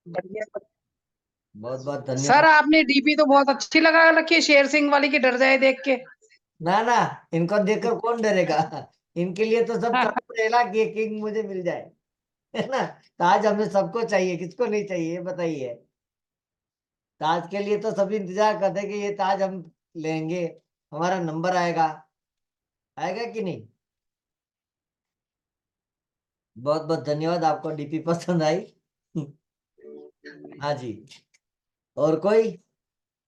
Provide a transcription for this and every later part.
बढ़िया। बहुत बहुत सर धन्यवाद। आपने डीपी तो बहुत अच्छी लगा रखी है, शेर सिंह वाली की, डर जाए देख के। ना ना, इनको देखकर कौन डरेगा। इनके लिए तो सब तड़प रहेगा कि ये किंग मुझे मिल जाए। है ना। ताज हमें सबको चाहिए, किसको नहीं चाहिए ये बताइए। ताज के लिए तो सभी इंतजार करते हैं कि ये ताज हम लेंगे, हमारा नंबर आएगा। आएगा कि नहीं। बहुत बहुत धन्यवाद, आपको डीपी पसंद आई। हाँ जी। और कोई।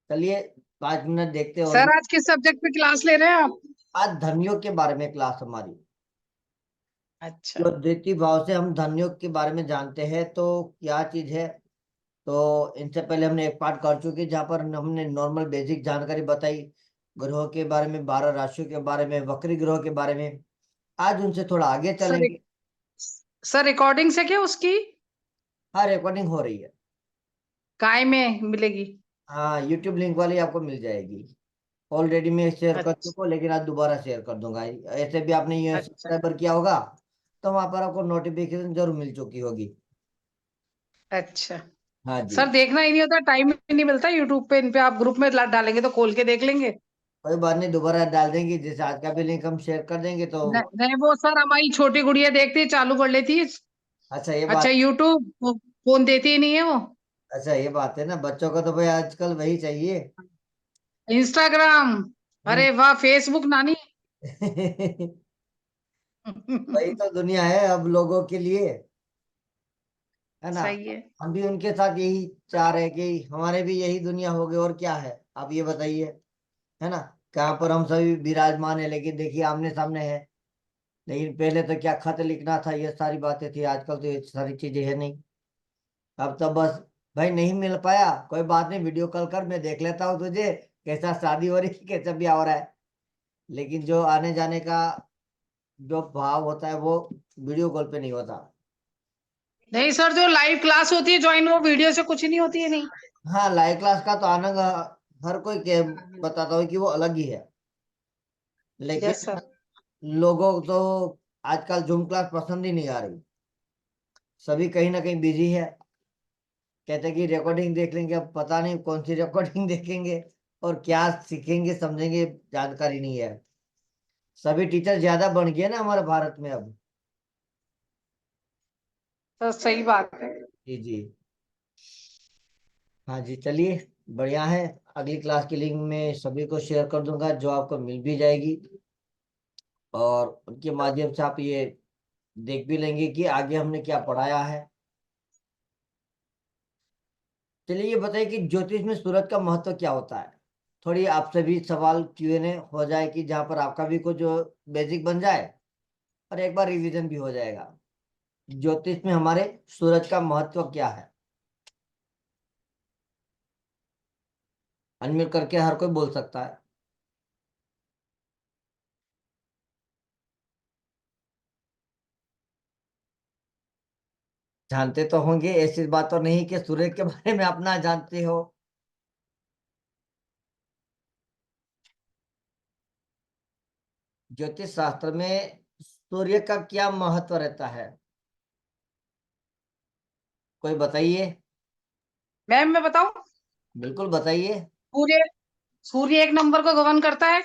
चलिए 5 मिनट देखते हैं और भी। सर आज किस सब्जेक्ट पे क्लास ले रहे हैं आप? आज धनियों के बारे में क्लास हमारी। अच्छा। जो देती भाव से हम धनियों के बारे में जानते हैं तो क्या चीज है। तो इनसे पहले हमने एक पार्ट कर चुके जहाँ पर हमने नॉर्मल बेसिक जानकारी बताई, ग्रहों के बारे में, 12 राशियों के बारे में, वक्री ग्रहों के बारे में। आज उनसे थोड़ा आगे सर चलेंगे। सर रिकॉर्डिंग्स है क्या उसकी? हाँ, रिकॉर्डिंग हो रही है। काय में मिलेगी? हाँ, यूट्यूब लिंक वाली आपको मिल जाएगी। ऑलरेडी मैं शेयर कर अच्छा। चुका हूँ, लेकिन आज दोबारा शेयर कर दूंगा। ऐसे भी आपने ये अच्छा। सब्सक्राइबर किया होगा तो वहां पर आपको नोटिफिकेशन जरूर मिल चुकी होगी। अच्छा। हाँ जी। सर देखना ही नहीं होता, टाइम ही नहीं मिलता यूट्यूब पे, इन पे आप ग्रुप में डालेंगे तो खोल के देख लेंगे। कोई बात नहीं, दोबारा डाल देंगे, जैसे आज का भी लिंक हम शेयर कर देंगे तो। नहीं वो सर हमारी छोटी गुड़िया देखती है, चालू कर लेती है। अच्छा ये अच्छा बात। यूट्यूब फोन देती ही नहीं है वो। अच्छा ये बात है ना, बच्चों को तो भाई आजकल वही चाहिए। इंस्टाग्राम। हम्म। अरे वाह, फेसबुक नानी। वही तो दुनिया है अब लोगों के लिए। है ना। सही है। हम भी उनके साथ यही चाह रहे हैं कि हमारे भी यही दुनिया हो गई, और क्या है। आप ये बताइए। है ना। कहाँ पर हम सभी विराजमान है, लेकिन देखिए आमने सामने है। लेकिन पहले तो क्या खत लिखना था, ये सारी बातें थी, आजकल तो ये सारी चीजें है नहीं। अब तो बस, भाई नहीं मिल पाया कोई बात नहीं, वीडियो कॉल कर, मैं देख लेता हूँ तुझे, कैसा शादी हो रही है, कैसा ब्याह हो रहा है। लेकिन जो आने जाने का जो भाव होता है वो वीडियो कॉल पे नहीं होता। नहीं सर, जो लाइव क्लास होती है ज्वाइन, वो वीडियो से कुछ नहीं होती है, नहीं? हाँ, लाइव क्लास का तो आनंद हर कोई के बताता हूँ कि वो अलग ही है। यस लेकिन सर। लोगों को तो आजकल जूम क्लास पसंद ही नहीं आ रही। सभी कहीं ना कहीं बिजी है। कहते हैं कि रिकॉर्डिंग देख लेंगे, अब पता नहीं कौन सी रिकॉर्डिंग देखेंगे और क्या सीखेंगे समझेंगे, जानकारी नहीं है। सभी टीचर ज्यादा बढ़ गए ना हमारे भारत में अब। सर सही बात है। जी जी। हाँ जी, चलिए। बढ़िया है। अगली क्लास की लिंक में सभी को शेयर कर दूंगा, जो आपको मिल भी जाएगी। और उनके माध्यम से आप ये देख भी लेंगे कि आगे हमने क्या पढ़ाया है। चलिए ये बताइए कि ज्योतिष में सूरज का महत्व क्या होता है। थोड़ी आपसे भी सवाल Q&A हो जाए कि जहाँ पर आपका भी कुछ जो बेसिक बन जाए, और एक बार रिवीजन भी हो जाएगा। ज्योतिष में हमारे सूरज का महत्व क्या है। अनम्यूट करके हर कोई बोल सकता है। जानते तो होंगे, ऐसी बात तो नहीं कि सूरज के बारे में अपना जानते हो। ज्योतिष शास्त्र में सूर्य का क्या महत्व रहता है, कोई बताइए। मैम मैं बताऊं? बिल्कुल बताइए। सूर्य सूर्य एक नंबर को गवर्न करता है,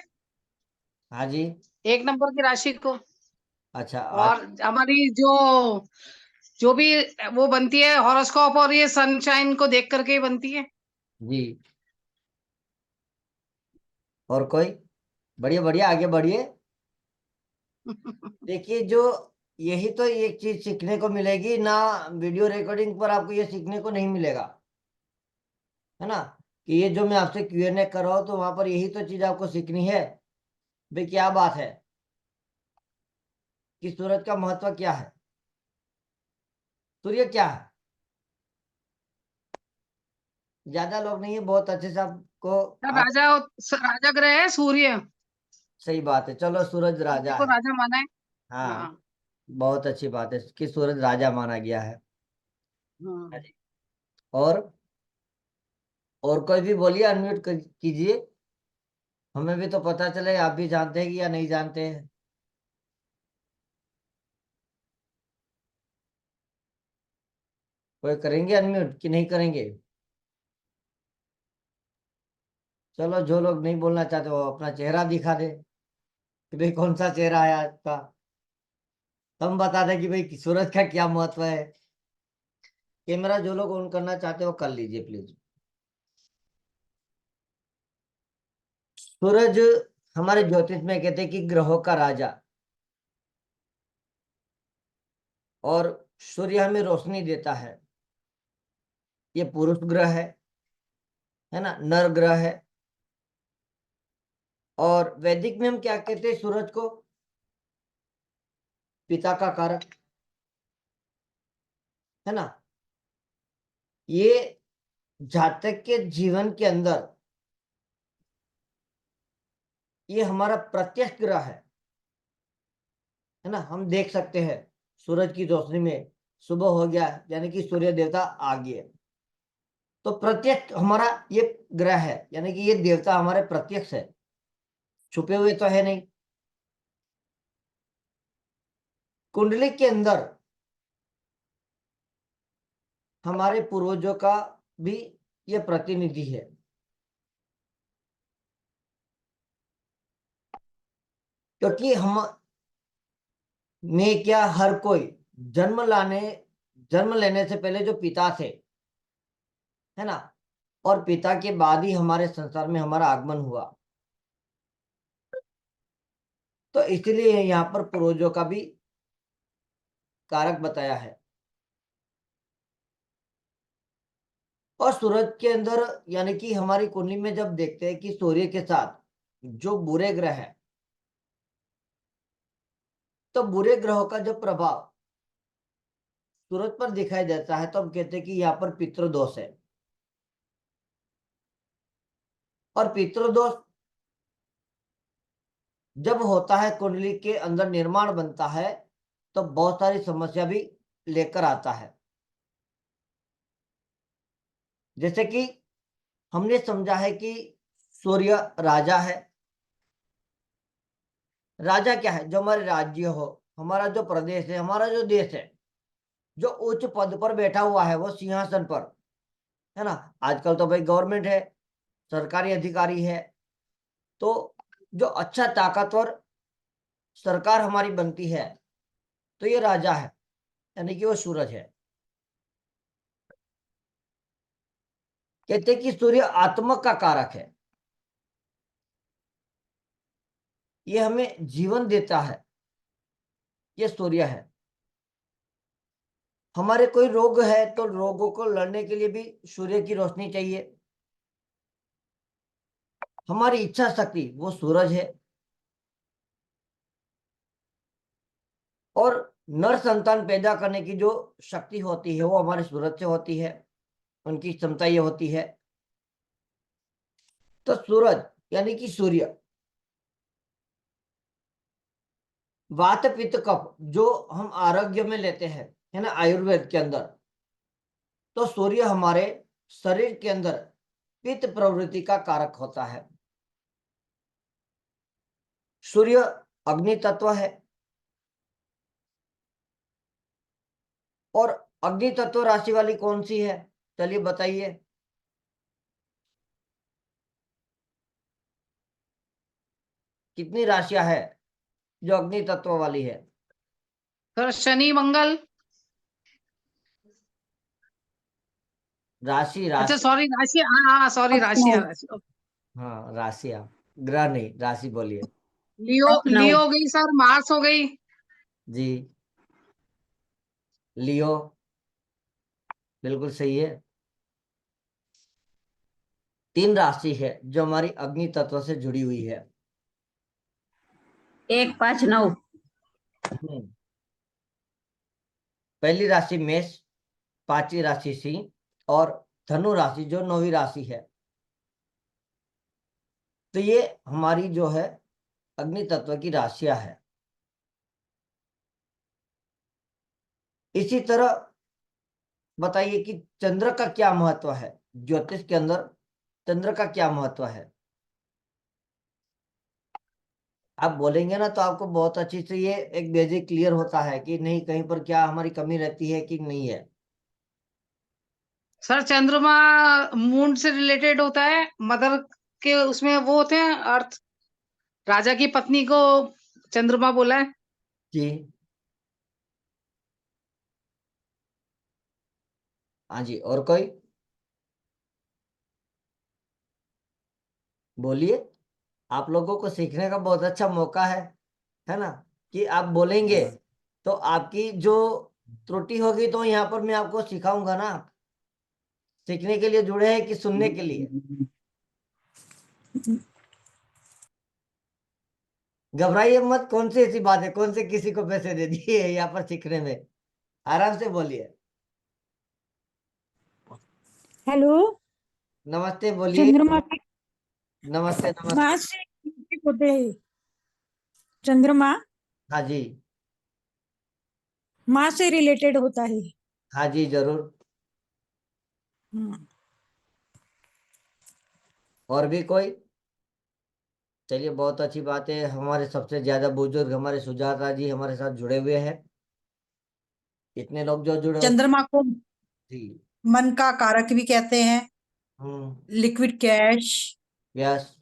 हाँ जी। एक नंबर की राशि को। अच्छा आज। और हमारी जो जो भी वो बनती है हॉरोस्कोप, और ये सनशाइन को देख करके ही बनती है। जी। और कोई। बढ़िया बढ़िया, आगे बढ़िए। देखिए जो, यही तो एक चीज सीखने को मिलेगी ना, वीडियो रिकॉर्डिंग पर आपको ये सीखने को नहीं मिलेगा। है ना। कि ये जो मैं आपसे Q&A कर रहा हूँ तो वहां पर यही तो चीज आपको सीखनी है। भाई क्या बात है कि सूरज का महत्व क्या है। सूर्य क्या है। ज्यादा लोग नहीं है, बहुत अच्छे से आपको राजा राजा ग्रह है सूर्य। सही बात है, चलो सूरज सूर्य राजा को है। राजा माना है। हाँ। हाँ। बहुत अच्छी बात है कि सूरज राजा माना गया है। हाँ हाँ। जी। और और कोई भी बोलिए, अनम्यूट कीजिए। हमें भी तो पता चले आप भी जानते हैं कि या नहीं जानते हैं। कोई करेंगे अनम्यूट कि नहीं करेंगे? चलो, जो लोग नहीं बोलना चाहते वो अपना चेहरा दिखा दे कि भाई कौन सा चेहरा है आज का। हम बता दें कि भाई सूरज का क्या महत्व है। कैमरा जो लोग ऑन करना चाहते हो कर लीजिए प्लीज। सूरज हमारे ज्योतिष में कहते हैं कि ग्रहों का राजा, और सूर्य हमें रोशनी देता है। ये पुरुष ग्रह है ना, नर ग्रह है। और वैदिक में हम क्या कहते हैं सूरज को? पिता का कारक, है ना। ये जातक के जीवन के अंदर ये हमारा प्रत्यक्ष ग्रह है ना। हम देख सकते हैं सूरज की रोशनी में सुबह हो गया यानी कि सूर्य देवता आ गए। तो प्रत्यक्ष हमारा ये ग्रह है, यानी कि ये देवता हमारे प्रत्यक्ष है, छुपे हुए तो है नहीं। कुंडली के अंदर हमारे पूर्वजों का भी ये प्रतिनिधि है, क्योंकि हम में क्या हर कोई जन्म लेने से पहले जो पिता थे, है ना, और पिता के बाद ही हमारे संसार में हमारा आगमन हुआ। तो इसलिए यहाँ पर पूर्वजों का भी कारक बताया है। और सूरज के अंदर यानी कि हमारी कुंडली में जब देखते हैं कि सूर्य के साथ जो बुरे ग्रह है, तो बुरे ग्रहों का जो प्रभाव सूरज पर दिखाई देता है, तो हम कहते हैं कि यहाँ पर पितृदोष है। और पितृदोष जब होता है, कुंडली के अंदर निर्माण बनता है, तो बहुत सारी समस्या भी लेकर आता है। जैसे कि हमने समझा है कि सूर्य राजा है। राजा क्या है? जो हमारे राज्य हो, हमारा जो प्रदेश है, हमारा जो देश है, जो उच्च पद पर बैठा हुआ है, वो सिंहासन पर, है ना। आजकल तो भाई गवर्नमेंट है, सरकारी अधिकारी है। तो जो अच्छा ताकतवर सरकार हमारी बनती है, तो ये राजा है, यानी कि वो सूरज है। कहते हैं कि सूर्य आत्मा का कारक है, ये हमें जीवन देता है, ये सूर्य है। हमारे कोई रोग है तो रोगों को लड़ने के लिए भी सूर्य की रोशनी चाहिए। हमारी इच्छा शक्ति वो सूरज है। और नर संतान पैदा करने की जो शक्ति होती है वो हमारे सूरज से होती है, उनकी क्षमता ये होती है। तो सूरज यानी कि सूर्य, वात पित्त कफ जो हम आरोग्य में लेते हैं, है ना, आयुर्वेद के अंदर, तो सूर्य हमारे शरीर के अंदर पित्त प्रवृत्ति का कारक होता है। सूर्य अग्नि तत्व है। और अग्नि तत्व राशि वाली कौन सी है? चलिए बताइए। कितनी राशियां है जो अग्नि तत्व वाली है? सर शनि मंगल। राशि अच्छा राशि। सॉरी, राशि, हाँ हाँ सॉरी, राशि लखनऊ। राशि। हाँ राशियां, ग्रह नहीं, राशि बोलिए। लियो, लखनऊ। लियो हो गई सर, मार्स हो गई। जी, लियो बिल्कुल सही है। 3 राशि है जो हमारी अग्नि तत्व से जुड़ी हुई है। 159। हम्म। पहली राशि मेष, 5वीं राशि सिंह, और धनु राशि जो 9वीं राशि है। तो ये हमारी जो है अग्नि तत्व की राशियां है। इसी तरह बताइए कि चंद्र का क्या महत्व है ज्योतिष के अंदर? चंद्र का क्या महत्व है? आप बोलेंगे ना तो आपको बहुत अच्छी से ये एक बेसिक क्लियर होता है कि नहीं, कहीं पर क्या हमारी कमी रहती है कि नहीं है। सर चंद्रमा मून से रिलेटेड होता है, मदर के उसमें वो होते हैं अर्थ, राजा की पत्नी को चंद्रमा बोला है। जी। हाँ जी, और कोई बोलिए। आप लोगों को सीखने का बहुत अच्छा मौका है ना, कि आप बोलेंगे तो आपकी जो त्रुटि होगी तो यहाँ पर मैं आपको सिखाऊंगा ना। सीखने के लिए जुड़े हैं कि सुनने के लिए? घबराइए मत, कौन सी ऐसी बात है, कौन से किसी को पैसे दे दिए यहाँ पर सीखने में? आराम से बोलिए। हेलो। नमस्ते, बोलिए। चंद्रमा के नमस्ते नमस्ते। मास से related होते हैं। चंद्रमा हाँ जी। मास से रिलेटेड होता है। हाँ जी, जरूर। हम्म। और भी कोई? चलिए, बहुत अच्छी बात है। हमारे सबसे ज्यादा बुजुर्ग हमारे सुजाता जी हमारे साथ जुड़े हुए हैं। इतने लोग जो जुड़े हो। चंद्रमा को जी। मन का कारक भी कहते हैं, हम्म। Liquid cash. यस।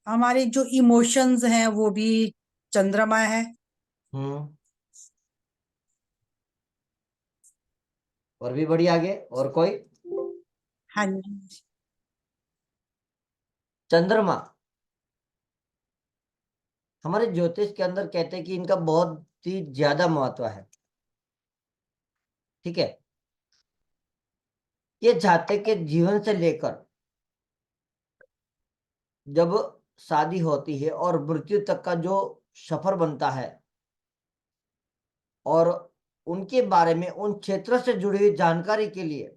हमारे जो इमोशंस हैं वो भी चंद्रमा है। हम्म। और भी बढ़िया, आगे और कोई? हाँ जी। चंद्रमा हमारे ज्योतिष के अंदर कहते हैं कि इनका बहुत ही ज्यादा महत्व है। ठीक है। ये जातक के जीवन से लेकर जब शादी होती है और मृत्यु तक का जो सफर बनता है, और उनके बारे में उन क्षेत्रों से जुड़ी हुई जानकारी के लिए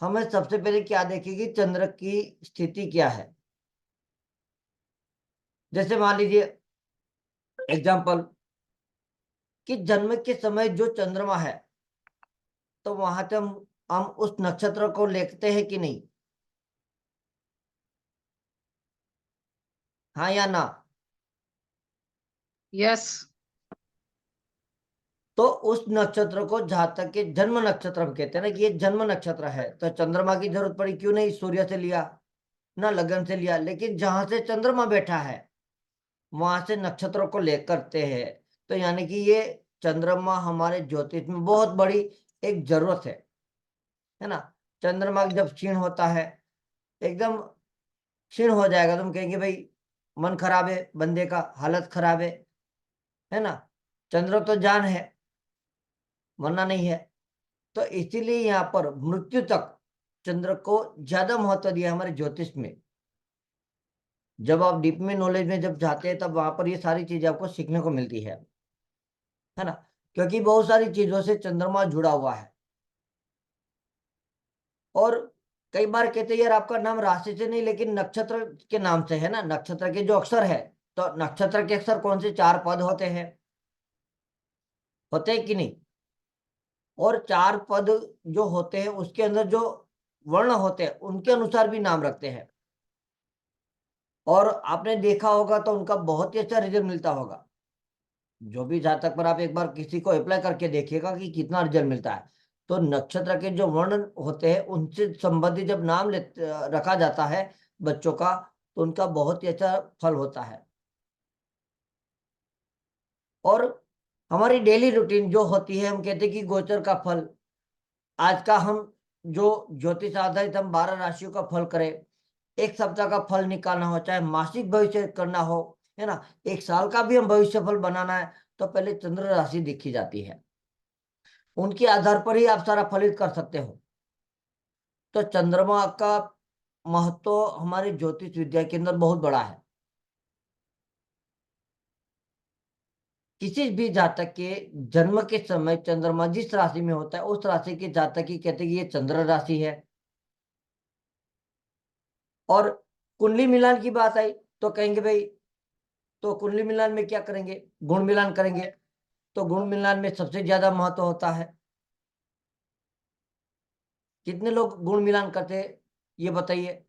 हमें सबसे पहले क्या देखेगी, चंद्र की स्थिति क्या है। जैसे मान लीजिए एग्जाम्पल, कि जन्म के समय जो चंद्रमा है, तो वहां से हम उस नक्षत्र को लेते हैं कि नहीं? हाँ या ना? यस। तो उस नक्षत्र को जहां तक के जन्म नक्षत्र हम कहते हैं ना, कि ये जन्म नक्षत्र है, तो चंद्रमा की जरूरत पड़ी क्यों नहीं? सूर्य से लिया ना, लगन से लिया, लेकिन जहां से चंद्रमा बैठा है वहां से नक्षत्रों को ले करते हैं। तो यानी कि ये चंद्रमा हमारे ज्योतिष में बहुत बड़ी एक जरूरत है ना। चंद्रमा जब क्षीण होता है, एकदम क्षीण हो जाएगा, तुम कहेंगे भाई मन खराब है, बंदे का हालत खराब है ना। चंद्र तो जान है, मरना नहीं है। तो इसीलिए यहाँ पर मृत्यु तक चंद्र को ज्यादा महत्व दिया है हमारे ज्योतिष में। जब आप डीप में नॉलेज में जब जाते हैं तब वहां पर ये सारी चीजें आपको सीखने को मिलती है ना। क्योंकि बहुत सारी चीजों से चंद्रमा जुड़ा हुआ है। और कई बार कहते हैं यार आपका नाम राशि से नहीं लेकिन नक्षत्र के नाम से है ना, नक्षत्र के जो अक्षर है। तो नक्षत्र के अक्षर कौन से? 4 पद होते हैं, होते हैं कि नहीं? और 4 पद जो होते हैं उसके अंदर जो वर्ण होते हैं उनके अनुसार भी नाम रखते हैं। और आपने देखा होगा तो उनका बहुत ही अच्छा रिजल्ट मिलता होगा। जो भी जातक पर आप एक बार किसी को अप्लाई करके देखिएगा कि कितना रिजल्ट मिलता है। तो नक्षत्र के जो वर्ण होते हैं उनसे संबंधित जब नाम रखा जाता है बच्चों का, तो उनका बहुत ही अच्छा फल होता है। और हमारी डेली रूटीन जो होती है, हम कहते हैं कि गोचर का फल, आज का हम जो ज्योतिष आधारित हम 12 राशियों का फल करें, एक सप्ताह का फल निकालना हो, चाहे मासिक भविष्य करना हो, है ना, एक साल का भी हम भविष्य फल बनाना है, तो पहले चंद्र राशि देखी जाती है। उनके आधार पर ही आप सारा फलित कर सकते हो। तो चंद्रमा का महत्व हमारे ज्योतिष विद्या के अंदर बहुत बड़ा है। किसी भी जातक के जन्म के समय चंद्रमा जिस राशि में होता है उस राशि के जातक की कहते हैं कि ये चंद्र राशि है। और कुंडली मिलान की बात आई तो कहेंगे भाई, तो कुंडली मिलान में क्या करेंगे? गुण मिलान करेंगे। तो गुण मिलान में सबसे ज्यादा महत्व होता है। कितने लोग गुण मिलान करते हैं ये बताइए?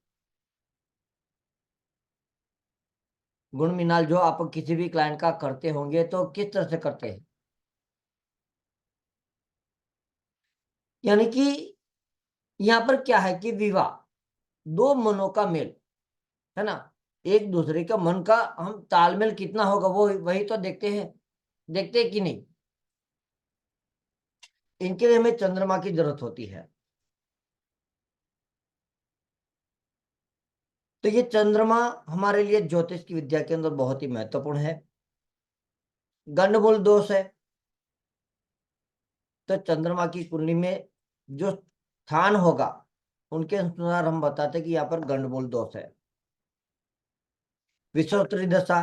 गुण मिलान जो आप किसी भी क्लाइंट का करते होंगे तो किस तरह से करते हैं? यानी कि यहाँ पर क्या है कि विवाह दो मनों का मेल, है ना, एक दूसरे का मन का हम तालमेल कितना होगा वो वही तो देखते हैं कि नहीं। इनके लिए हमें चंद्रमा की जरूरत होती है। तो ये चंद्रमा हमारे लिए ज्योतिष की विद्या के अंदर बहुत ही महत्वपूर्ण है। गंडमूल दोष है तो चंद्रमा की कुंडली में जो स्थान होगा उनके अनुसार हम बताते हैं कि यहाँ पर गंडमूल दोष है। विषोत्तरी दशा,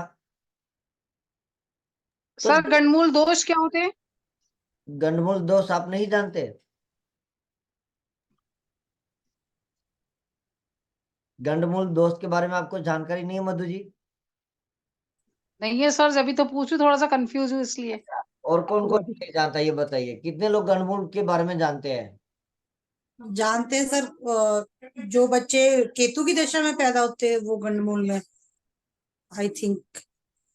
तो सर गंडमूल दोष क्या होते हैं? गंडमूल दोष आप नहीं जानते? गंडमूल दोष के बारे में आपको जानकारी नहीं है मधु जी? नहीं है सर, अभी तो पूछू, थोड़ा सा कंफ्यूज हूँ इसलिए। और कौन कौन नहीं जानता ये बताइए, कितने लोग गंडमूल के बारे में जानते हैं? जानते हैं सर, जो बच्चे केतु की दशा में पैदा होते हैं वो गंडमूल में, आई थिंक।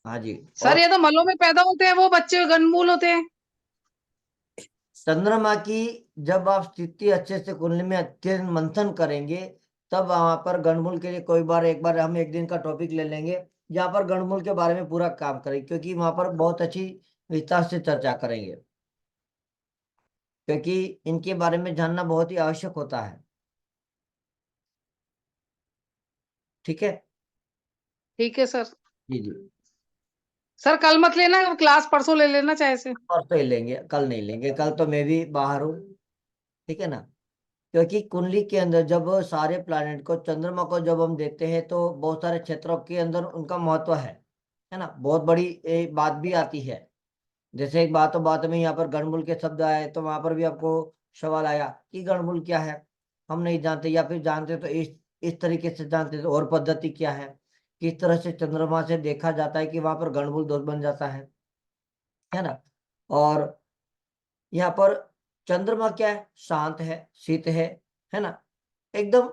हाँ जी। सर और ये तो मलों में पैदा होते हैं वो बच्चे गंडमूल होते हैं। चंद्रमा की जब आप स्थिति अच्छे से कुंडली में अच्छे मंथन करेंगे तब वहां पर गणमूल के लिए कोई बार एक बार हम एक दिन का टॉपिक ले लेंगे जहाँ पर गणमूल के बारे में पूरा काम करेंगे, क्योंकि वहां पर बहुत अच्छी विस्तार से चर्चा करेंगे, क्योंकि इनके बारे में जानना बहुत ही आवश्यक होता है। ठीक है। ठीक है सर। जी जी। सर कल मत लेना, क्लास परसों ले लेना चाहे से। और तो ही लेंगे, कल नहीं लेंगे, कल तो मैं भी बाहर हूँ। ठीक है ना, क्योंकि कुंडली के अंदर जब सारे प्लैनेट को चंद्रमा को जब हम देखते हैं तो बहुत सारे क्षेत्रों के अंदर उनका महत्व है ना, बहुत बड़ी एक बात भी आती है। जैसे एक बात में यहाँ पर गणमूल के शब्द आए तो वहां पर भी आपको सवाल आया कि गणमूल क्या है, हम नहीं जानते, या फिर जानते तो इस तरीके से जानते तो और पद्धति क्या है, किस तरह से चंद्रमा से देखा जाता है कि वहां पर गणमूल दोष बन जाता है ना। और यहाँ पर चंद्रमा क्या है, शांत है, शीत है ना, एकदम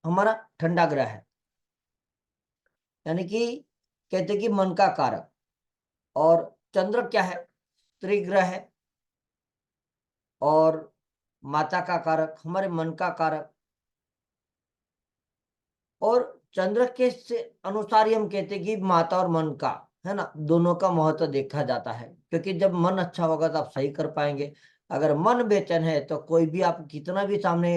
हमारा ठंडा ग्रह है, यानी कि कहते हैं कि मन का कारक। और चंद्र क्या है, स्त्री ग्रह है और माता का कारक, हमारे मन का कारक। और चंद्र के से अनुसार ही हम कहते हैं कि माता और मन का, है ना, दोनों का महत्व देखा जाता है, क्योंकि जब मन अच्छा होगा तो आप सही कर पाएंगे। अगर मन बेचैन है तो कोई भी आप कितना भी सामने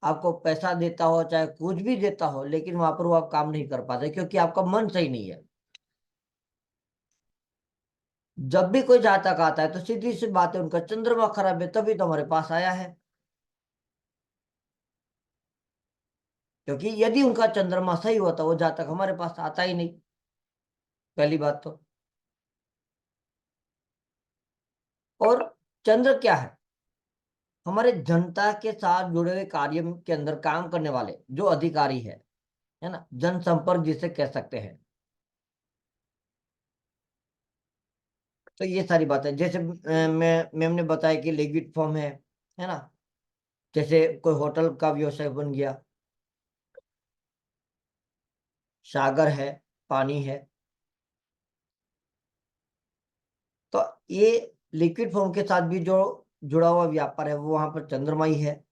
आपको पैसा देता हो चाहे कुछ भी देता हो, लेकिन वहां पर वो आप काम नहीं कर पाते क्योंकि आपका मन सही नहीं है। जब भी कोई जातक आता है तो सीधी सी बात है, उनका चंद्रमा खराब है तभी तो हमारे पास आया है, क्योंकि यदि उनका चंद्रमा सही होता वो जातक हमारे पास आता ही नहीं, पहली बात तो। और चंद्र क्या है, हमारे जनता के साथ जुड़े हुए कार्य के अंदर काम करने वाले जो अधिकारी है ना, जनसंपर्क जिसे कह सकते हैं। तो ये सारी बातें जैसे मैम ने बताया कि लिक्विड फॉर्म है ना, जैसे कोई होटल का व्यवसाय बन गया, सागर है, पानी है, तो ये लिक्विड फॉर्म के साथ भी जो जुड़ा हुआ व्यापार है वो वहां पर चंद्रमा ही है।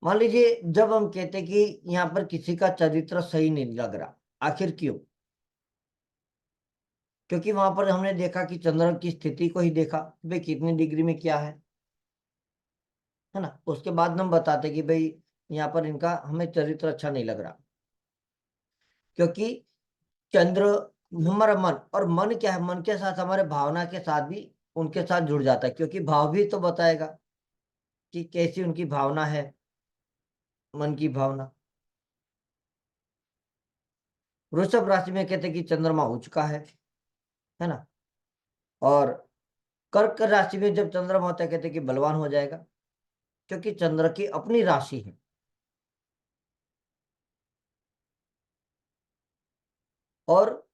मान लीजिए जब हम कहते हैं कि यहाँ पर किसी का चरित्र सही नहीं लग रहा, आखिर क्यों? क्योंकि वहां पर हमने देखा कि चंद्र की स्थिति को ही देखा कि भाई कितनी डिग्री में क्या है ना, उसके बाद हम बताते कि भाई यहाँ पर इनका हमें चरित्र अच्छा नहीं लग रहा, क्योंकि चंद्र हमारा मन, और मन क्या है, मन के साथ हमारे भावना के साथ भी उनके साथ जुड़ जाता है, क्योंकि भाव भी तो बताएगा कि कैसी उनकी भावना है, मन की भावना। वृषभ राशि में कहते हैं कि चंद्रमा उच्च का है ना। और कर्क राशि में जब चंद्रमा होता है कहते हैं कि बलवान हो जाएगा, क्योंकि चंद्र की अपनी राशि है। और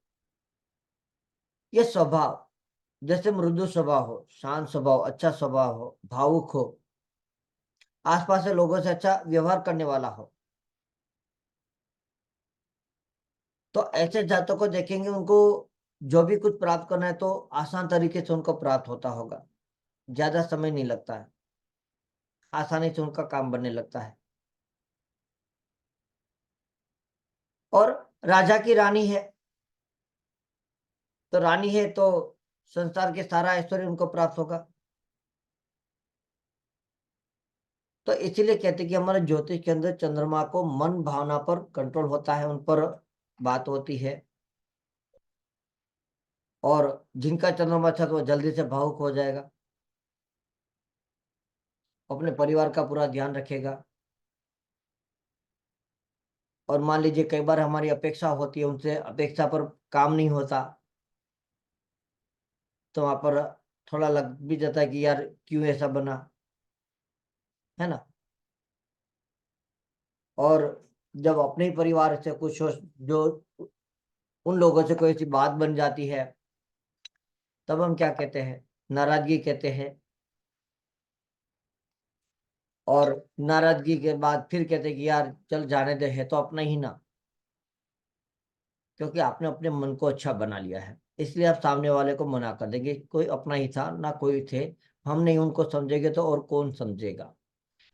ये स्वभाव, जैसे मृदु स्वभाव हो, शांत स्वभाव, अच्छा स्वभाव हो, भावुक हो, आसपास के लोगों से अच्छा व्यवहार करने वाला हो, तो ऐसे जातकों को देखेंगे उनको जो भी कुछ प्राप्त करना है तो आसान तरीके से उनको प्राप्त होता होगा, ज्यादा समय नहीं लगता है, आसानी से उनका काम बनने लगता है। और राजा की रानी है, तो रानी है तो संसार के सारा ऐश्वर्य उनको प्राप्त होगा। तो इसीलिए कहते हैं कि हमारे ज्योतिष के अंदर चंद्रमा को मन भावना पर कंट्रोल होता है, उन पर बात होती है। और जिनका चंद्रमा अच्छा तो वो जल्दी से भावुक हो जाएगा, अपने परिवार का पूरा ध्यान रखेगा। और मान लीजिए कई बार हमारी अपेक्षा होती है, उनसे अपेक्षा पर काम नहीं होता, तो वहां पर थोड़ा लग भी जाता है कि यार क्यों ऐसा बना, है ना। और जब अपने ही परिवार से कुछ जो उन लोगों से कोई सी बात बन जाती है, तब हम क्या कहते हैं, नाराजगी कहते हैं। और नाराजगी के बाद फिर कहते हैं कि यार चल जाने दे, है तो अपना ही ना, क्योंकि आपने अपने मन को अच्छा बना लिया है, इसलिए आप सामने वाले को मना कर देंगे। कोई अपना ही था ना, कोई थे, हम नहीं उनको समझेंगे तो और कौन समझेगा।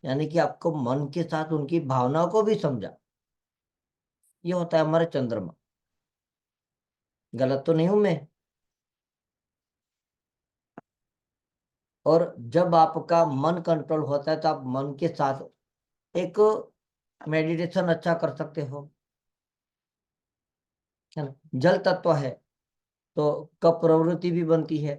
यानी कि आपको मन के साथ उनकी भावनाओं को भी समझा, ये होता है हमारा चंद्रमा। गलत तो नहीं हूं मैं। और जब आपका मन कंट्रोल होता है तो आप मन के साथ एक मेडिटेशन अच्छा कर सकते हो, है ना। जल तत्व है तो कप प्रवृत्ति भी बनती है।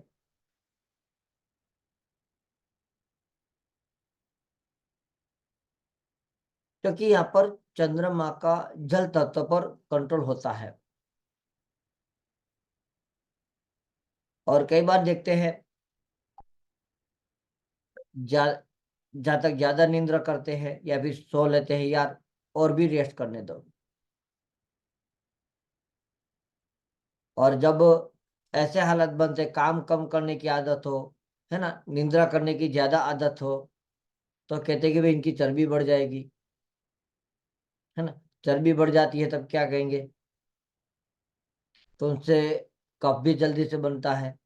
क्योंकि यहाँ पर चंद्रमा का जल तत्व पर कंट्रोल होता है। और कई बार देखते हैं जहाँ तक ज्यादा निंद्रा करते हैं या फिर सो लेते हैं, यार और भी रेस्ट करने दो। और जब ऐसे हालत बनते, काम कम करने की आदत हो, है ना, निंद्रा करने की ज्यादा आदत हो, तो कहते हैं कि भाई इनकी चर्बी बढ़ जाएगी, है ना। चर्बी बढ़ जाती है तब क्या कहेंगे, तो उनसे कफ भी जल्दी से बनता है,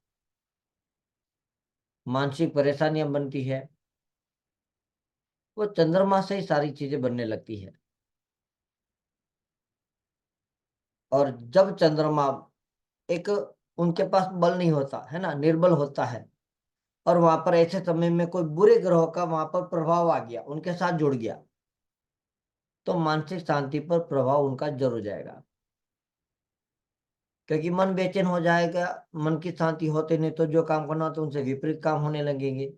मानसिक परेशानियां बनती है। वो चंद्रमा से ही सारी चीजें बनने लगती है। और जब चंद्रमा एक, उनके पास बल नहीं होता है ना, निर्बल होता है, और वहां पर ऐसे समय में कोई बुरे ग्रहों का वहां पर प्रभाव आ गया, उनके साथ जुड़ गया, तो मानसिक शांति पर प्रभाव उनका जरूर जाएगा। क्योंकि मन बेचैन हो जाएगा, मन की शांति होते नहीं, तो जो काम करना तो उनसे विपरीत काम होने लगेंगे।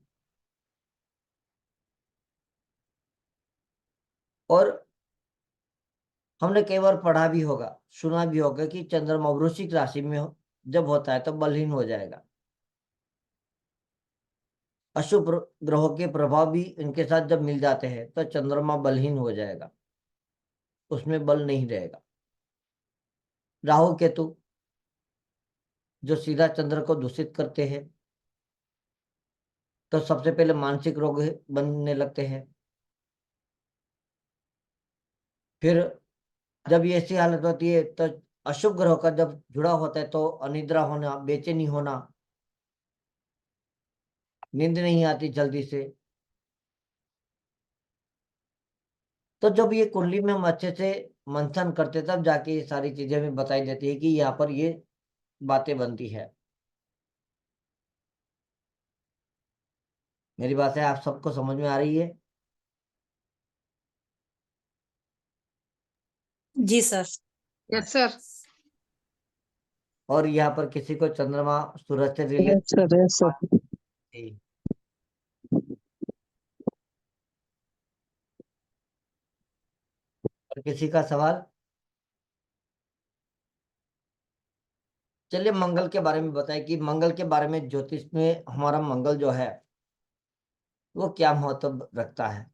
और हमने कई बार पढ़ा भी होगा, सुना भी होगा कि चंद्रमा वृश्चिक राशि में जब होता है तो बलहीन हो जाएगा। अशुभ ग्रहों के प्रभाव भी इनके साथ जब मिल जाते हैं तो चंद्रमा बलहीन हो जाएगा, उसमें बल नहीं रहेगा। राहु केतु जो सीधा चंद्र को दूषित करते हैं, तो सबसे पहले मानसिक रोग बनने लगते हैं। फिर जब ये ऐसी हालत होती है तो अशुभ ग्रहों का जब जुड़ा होता है तो अनिद्रा होना, बेचैनी होना, नींद नहीं आती जल्दी से। तो जब ये कुंडली में हम अच्छे से मंथन करते तब जाके ये सारी चीजें हमें बताई देती है कि यहाँ पर ये बातें बनती है। मेरी बात है आप सबको समझ में आ रही है? जी सर। Yes sir. और यहाँ पर किसी को चंद्रमा सूरज से related yes sir, yes sir. और किसी का सवाल? चलिए मंगल के बारे में बताएं कि मंगल के बारे में ज्योतिष में हमारा मंगल जो है वो क्या महत्व रखता है,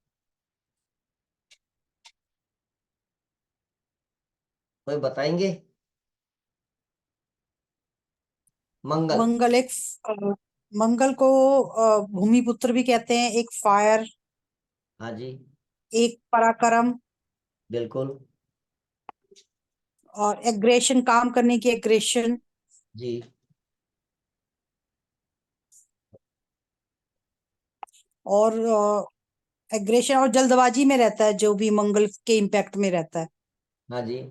कोई बताएंगे? मंगल। मंगल एक मंगल को भूमि पुत्र भी कहते हैं, एक फायर, हाँ जी, एक पराक्रम, बिल्कुल। और एग्रेशन, काम करने की एग्रेशन, जी। और एग्रेशन और जल्दबाजी में रहता है, जो भी मंगल के इम्पैक्ट में रहता है। हाँ जी।